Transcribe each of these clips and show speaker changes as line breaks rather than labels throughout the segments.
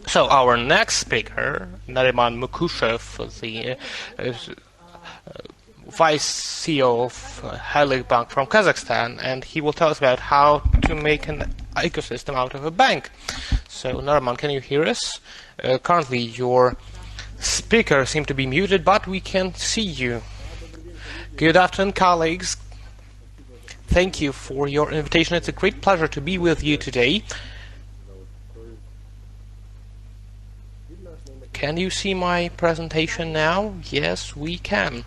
So our next speaker, Nariman Mukushev, the Vice CEO of Halyk Bank from Kazakhstan, and he will tell us about how to make an ecosystem out of a bank. So Nariman, can you hear us? Currently your speaker seems to be muted, but we can see you. Good afternoon, colleagues. Thank you for your invitation. It's a great pleasure to be with you today. Can you see my presentation now? Yes, we can.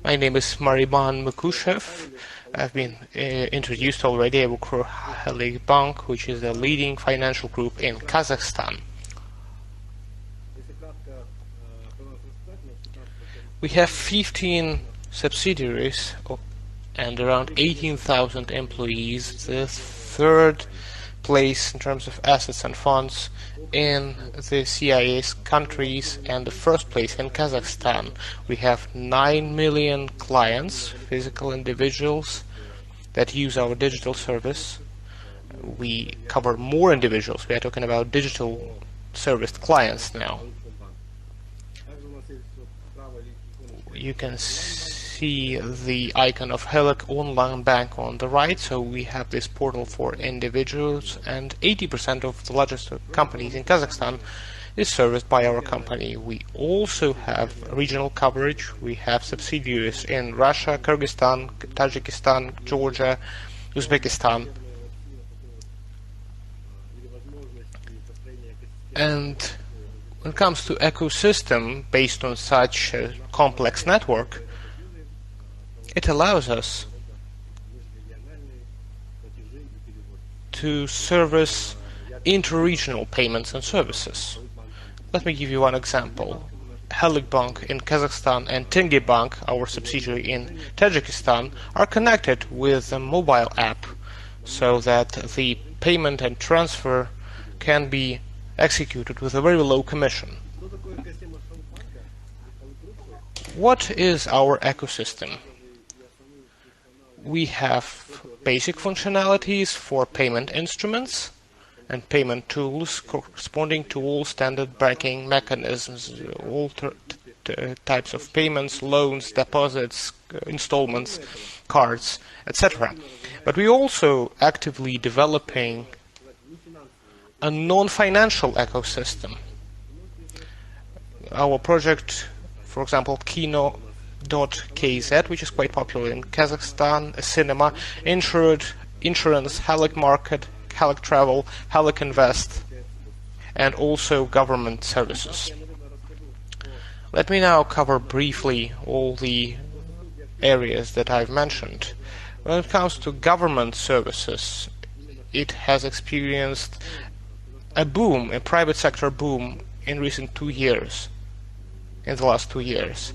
My name is Nariman Mukushev. I've been introduced already. I work for Halyk Bank, which is a leading financial group in Kazakhstan. We have 15 subsidiaries and around 18,000 employees, the third place in terms of assets and funds in the CIS countries and the first place in Kazakhstan. We have 9 million clients, physical individuals, that use our digital service. We cover more individuals. We are talking about digital serviced clients now. You can see the icon of Halyk Online Bank on the right. So we have this portal for individuals, and 80% of the largest companies in Kazakhstan is serviced by our company. We also have regional coverage. We have subsidiaries in Russia, Kyrgyzstan, Tajikistan, Georgia, Uzbekistan. And when it comes to ecosystem based on such a complex network, it allows us to service inter-regional payments and services. Let me give you one example. Halyk Bank in Kazakhstan and Tenge Bank, our subsidiary in Tajikistan, are connected with a mobile app so that the payment and transfer can be executed with a very low commission. What is our ecosystem? We have basic functionalities for payment instruments and payment tools corresponding to all standard banking mechanisms, all types of payments, loans, deposits, installments, cards, etc. But we also actively developing a non-financial ecosystem. Our project, for example, Kino.kz, which is quite popular in Kazakhstan, a cinema, insurance, Halyk Market, Halyk Travel, Halyk Invest, and also government services. Let me now cover briefly all the areas that I've mentioned. When it comes to government services, it has experienced a boom, a private sector boom in recent 2 years, in the last 2 years.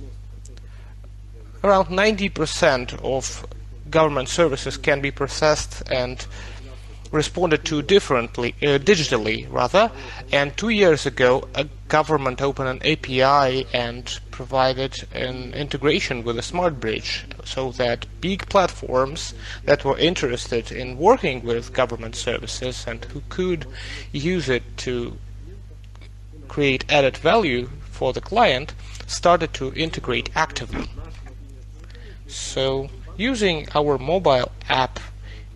Around 90% of government services can be processed and responded to differently, digitally rather, and 2 years ago a government opened an API and provided an integration with a smart bridge so that big platforms that were interested in working with government services and who could use it to create added value for the client started to integrate actively. So using our mobile app,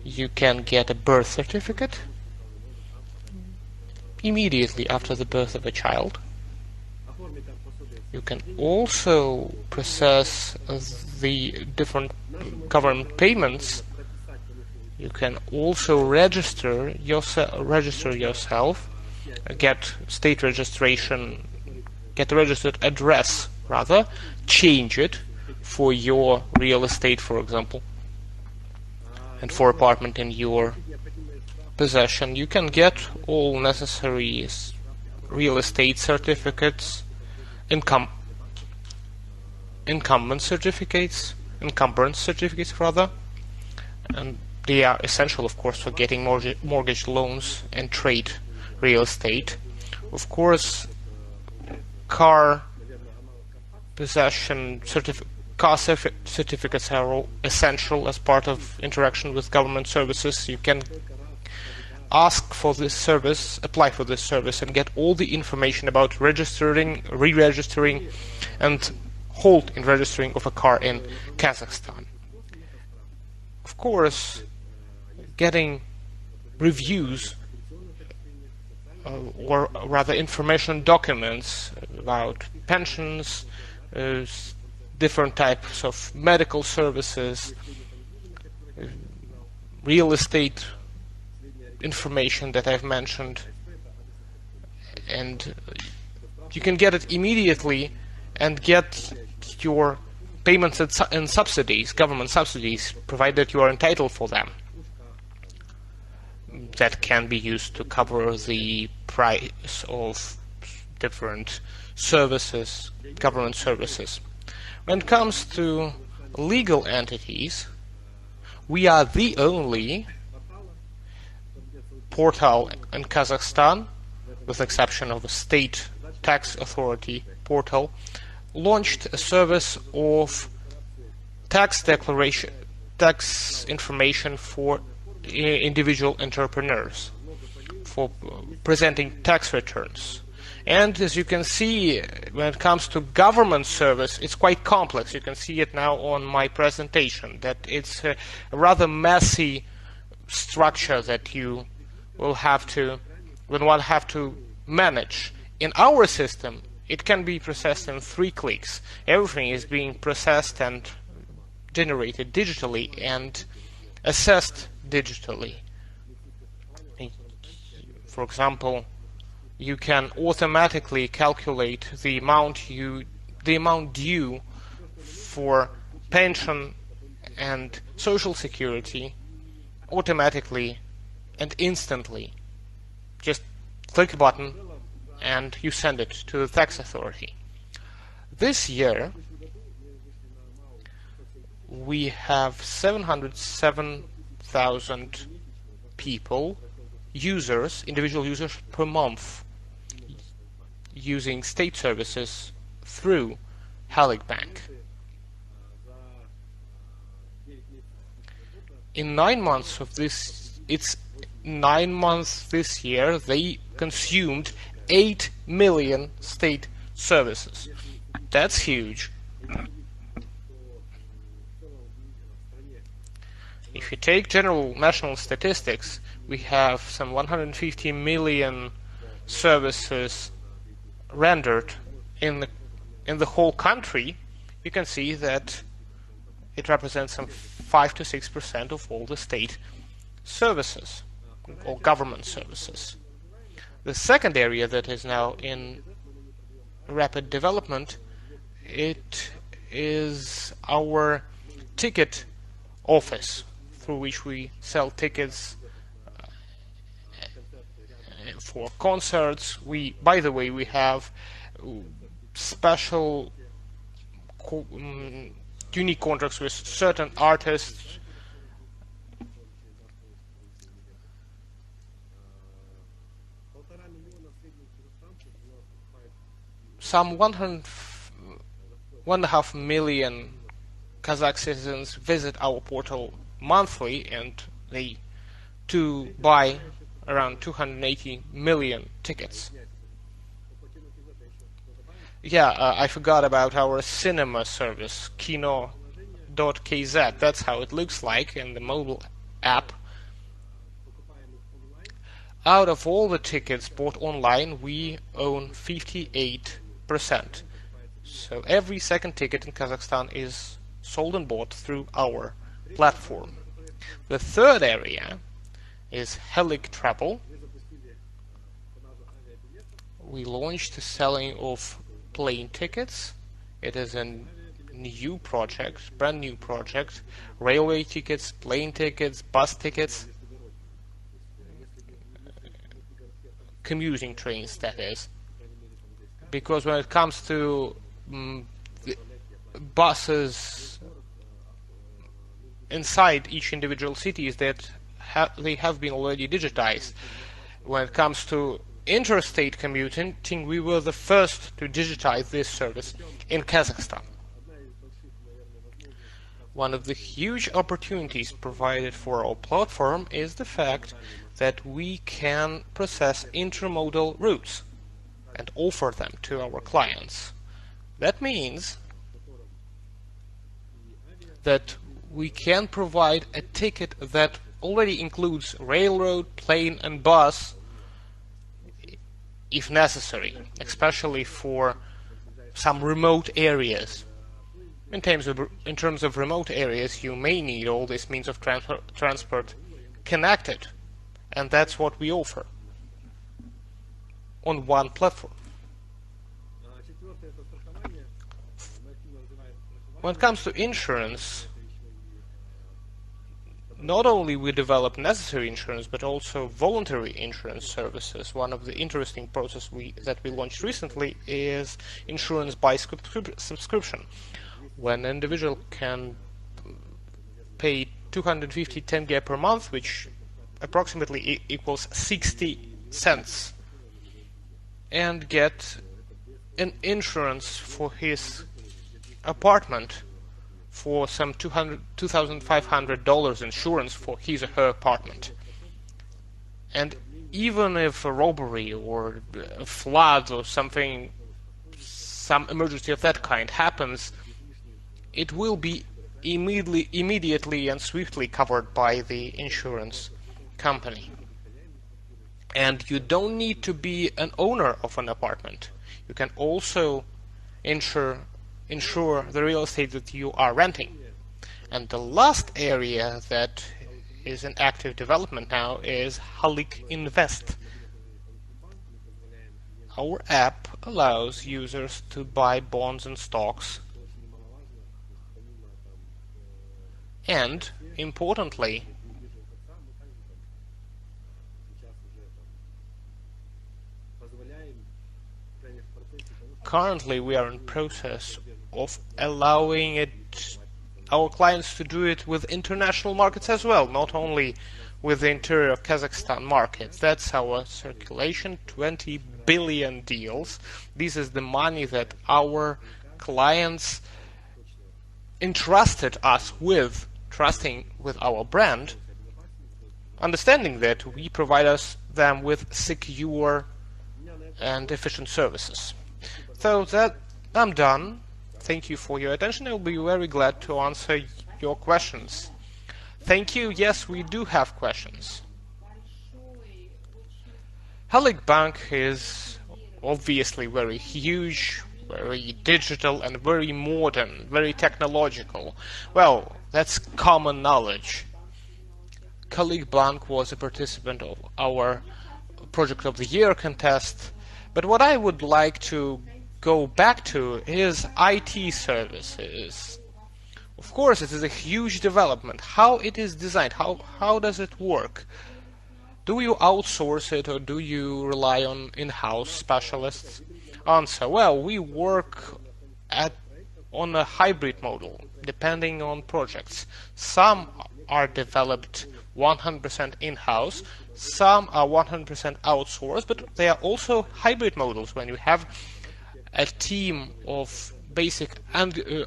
you can get a birth certificate immediately after the birth of a child. You can also process the different government payments. You can also register yourself, get state registration, get a registered address rather, change it for your real estate, for example, and for apartment in your possession. You can get all necessary real estate certificates, encumbrance certificates rather, and they are essential, of course, for getting mortgage loans and trade real estate. Of course, car possession certificates are all essential as part of interaction with government services. You can ask for this service, apply for this service, and get all the information about registering, re-registering, and hold in registering of a car in Kazakhstan. Of course, getting reviews or rather information documents about pensions, different types of medical services, real estate information that I've mentioned, and you can get it immediately and get your payments and subsidies, government subsidies, provided you are entitled for them. That can be used to cover the price of different services, government services. When it comes to legal entities, we are the only portal in Kazakhstan, with the exception of the state tax authority portal, launched a service of tax declaration, tax information for individual entrepreneurs, for presenting tax returns. And as you can see, when it comes to government service, it's quite complex. You can see it now on my presentation, that it's a rather messy structure that you will have to manage. In our system, it can be processed in 3 clicks. Everything is being processed and generated digitally and assessed digitally. For example, you can automatically calculate the amount due for pension and social security automatically and instantly. Just click a button and you send it to the tax authority. This year we have 707,000 people, individual users per month, using state services through Halyk Bank. In 9 months of this, 9 months this year, they consumed 8 million state services. That's huge. If you take general national statistics, we have some 150 million services rendered in the whole country. You can see that it represents some 5 to 6% of all the state services or government services. The second area that is now in rapid development, it is our ticket office, through which we sell tickets for concerts. By the way, we have special unique contracts with certain artists. Some 1.5 million Kazakh citizens visit our portal monthly, and they do buy around 280 million tickets. Yeah, I forgot about our cinema service, kino.kz. That's how it looks like in the mobile app. Out of all the tickets bought online, we own 58%. So every second ticket in Kazakhstan is sold and bought through our platform. The third area is Halyk Travel. We launched the selling of plane tickets. It is a new project, brand new project. Railway tickets, plane tickets, bus tickets, commuting trains, that is. Because when it comes to the buses inside each individual cities, that they have been already digitized. When it comes to interstate commuting, we were the first to digitize this service in Kazakhstan. One of the huge opportunities provided for our platform is the fact that we can process intermodal routes and offer them to our clients. That means that we can provide a ticket that already includes railroad, plane and bus if necessary, especially for some remote areas. In terms of remote areas, you may need all these means of transport connected, and that's what we offer on one platform. When it comes to insurance, not only we develop necessary insurance, but also voluntary insurance services. One of the interesting processes that we launched recently is insurance by subscription, when an individual can pay 250 tenge per month, which approximately equals 60 cents, and get an insurance for his apartment for some $2,500 insurance for his or her apartment. And even if a robbery or a flood or something, some emergency of that kind happens, it will be immediately and swiftly covered by the insurance company. And you don't need to be an owner of an apartment. You can also insure the real estate that you are renting. And the last area that is in active development now is Halyk Invest. Our app allows users to buy bonds and stocks, and importantly, currently we are in process of allowing our clients to do it with international markets as well, not only with the interior of Kazakhstan market. That's our circulation, 20 billion deals. This is the money that our clients entrusted us with, trusting with our brand, understanding that we provide them with secure and efficient services. So that I'm done. Thank you for your attention. I'll be very glad to answer your questions. Thank you. Yes, we do have questions. Halyk Bank is obviously very huge, very digital and very modern, very technological. Well, that's common knowledge. Halyk Bank was a participant of our Project of the Year contest, but what I would like to go back to is IT services. Of course, it is a huge development. How it is designed, how does it work? Do you outsource it or do you rely on in-house specialists? Answer: well, we work on a hybrid model, depending on projects. Some are developed 100% in-house, some are 100% outsourced, but they are also hybrid models when you have a team of basic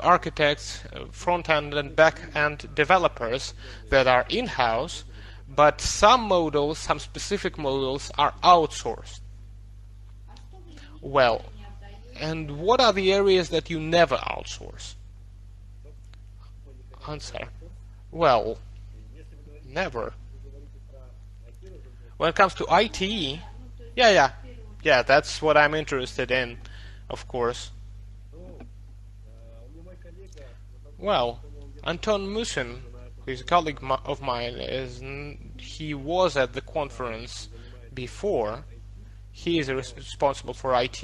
architects, front-end and back-end developers that are in-house, but some specific models are outsourced. Well, and what are the areas that you never outsource? Answer: well, never. When it comes to IT, yeah, that's what I'm interested in, of course. Well, Anton Musin, who is a colleague of mine, he was at the conference before. He is responsible for IT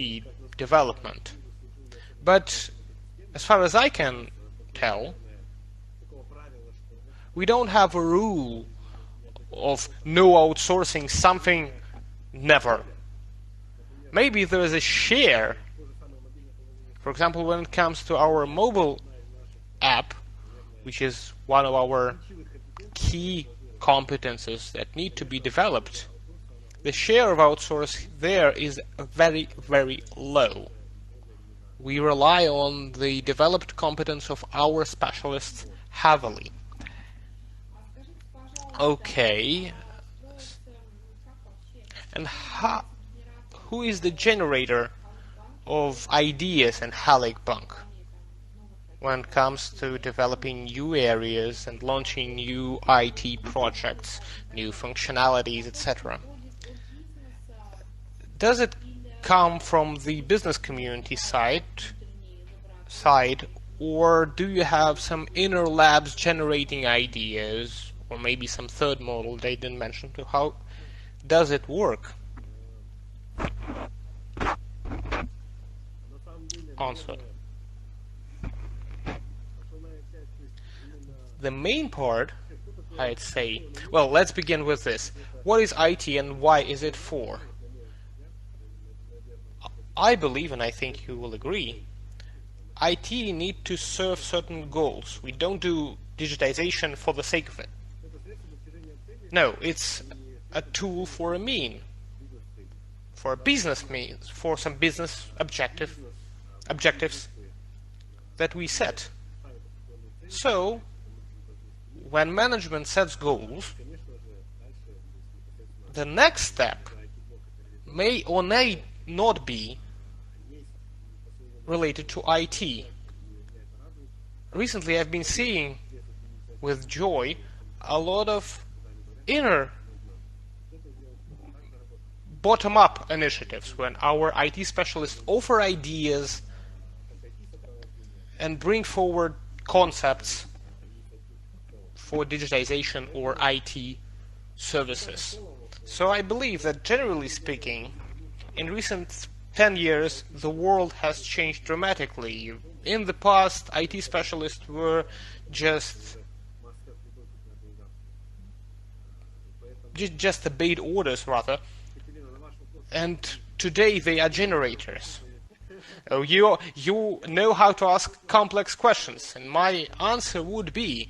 development. But as far as I can tell, we don't have a rule of no outsourcing something, never. Maybe there is a share. For example, when it comes to our mobile app, which is one of our key competences that need to be developed, the share of outsource there is very, very low. We rely on the developed competence of our specialists heavily. Okay, And who is the generator of ideas in Halyk Bank when it comes to developing new areas and launching new IT projects, new functionalities, etc.? Does it come from the business community side, or do you have some inner labs generating ideas, or maybe some third model they didn't mention? To how does it work? Answer. The main part, I'd say, well, let's begin with this. What is IT and why is it for? I believe, and I think you will agree, IT need to serve certain goals. We don't do digitization for the sake of it. No, it's a tool for a mean, for a business means, for some business objectives that we set. So, when management sets goals, the next step may or may not be related to IT. Recently I've been seeing with joy a lot of inner bottom-up initiatives when our IT specialists offer ideas and bring forward concepts for digitization or IT services. So I believe that generally speaking, in recent 10 years, the world has changed dramatically. In the past, IT specialists were just obeyed orders, rather, and today they are generators. You know how to ask complex questions, and my answer would be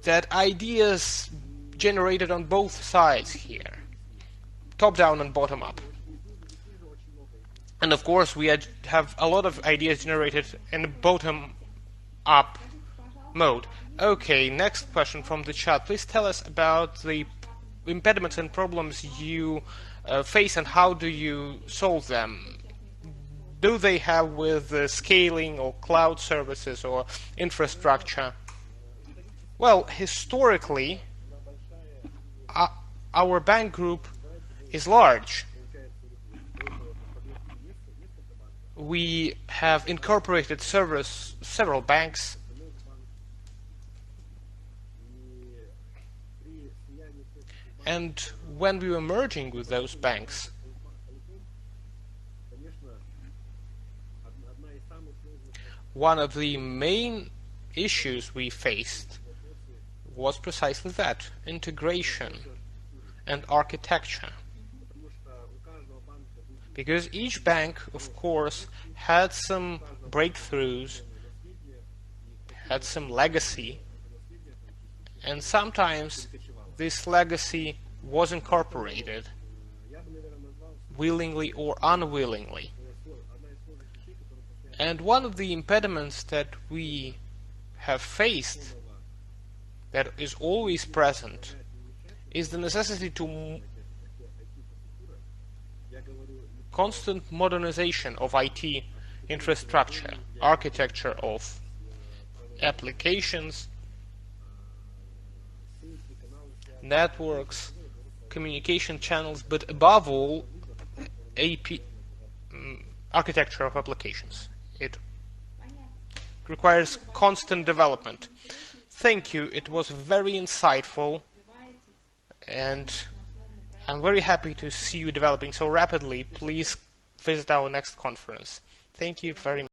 that ideas generated on both sides here, top down and bottom up. And of course we have a lot of ideas generated in bottom up mode. Okay, next question from the chat. Please tell us about the impediments and problems you face and how do you solve them? Do they have with scaling or cloud services or infrastructure? Well, historically, our bank group is large. We have incorporated several banks. And when we were merging with those banks, one of the main issues we faced was precisely that, integration and architecture. Because each bank, of course, had some breakthroughs, had some legacy, and sometimes this legacy was incorporated, willingly or unwillingly. And one of the impediments that we have faced, that is always present, is the necessity to constant modernization of IT infrastructure, architecture of applications, networks, communication channels, but above all, architecture of applications. It requires constant development. Thank you, it was very insightful, and I'm very happy to see you developing so rapidly. Please visit our next conference. Thank you very much.